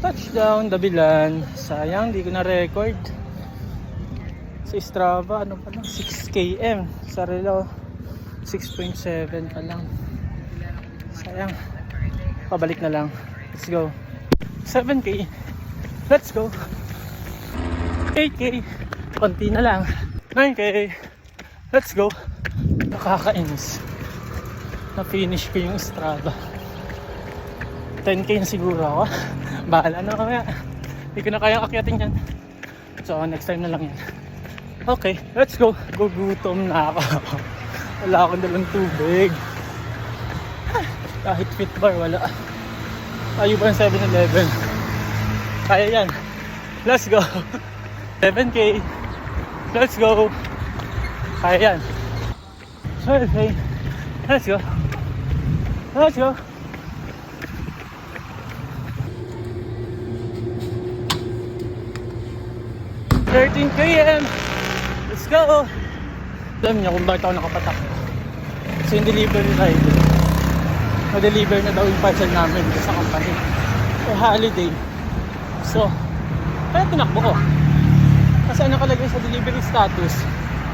Touchdown, Dabilan. Sayang, di ko na record. Sa Strava, ano pa lang, 6 km. Sa relo, 6.7 pa lang. Sayang. Pabalik na lang. Let's go. 7K. Let's go. 8K. Konti na lang. 9K. Let's go. Nakakainis. Na-finish ko yung Strava. 10K na siguro ako. Bahala na kaya. Hindi ko na kayang akyatin yan. So next time na lang yan. Okay, let's go. Gugutom na ako. Wala akong dalang tubig. Kahit fit bar wala. Ayaw pa ng 7-Eleven. Kaya yan. Let's go. 7K. Let's go. Kaya yan. 12K. Let's go. Let's go. km. Let's go. Alam niyo kung bakit ako nakapatakbo. Kasi yung delivery rider, ma-deliver na daw yung parcel namin sa company. Holiday. So, kaya tinakbo ko. Kasi ang nakalagay sa delivery status,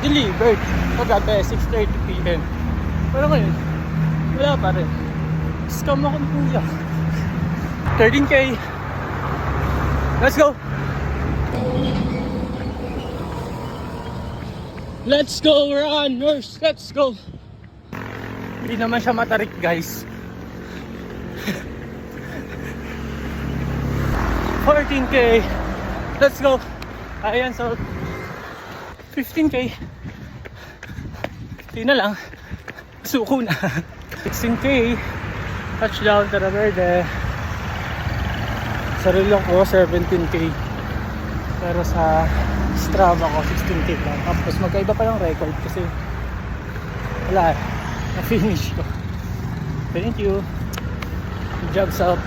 delivered. Kagabi, 6:30 PM. Pero ngayon, wala pa rin. Scam ako ng kuya. 13K. Let's go. Let's go, runners! Let's go! Hindi naman siya matarik, guys. 14K. Let's go! Ayan, so 15K. 15 na lang. Suko na. 16K. Touchdown, Tara Verde. Sarili ko, 17K. Pero sa Strava ko, 16K lang. Tapos magkaiba pa yung record kasi wala, na-finish ko. Thank you. Good job, Sal.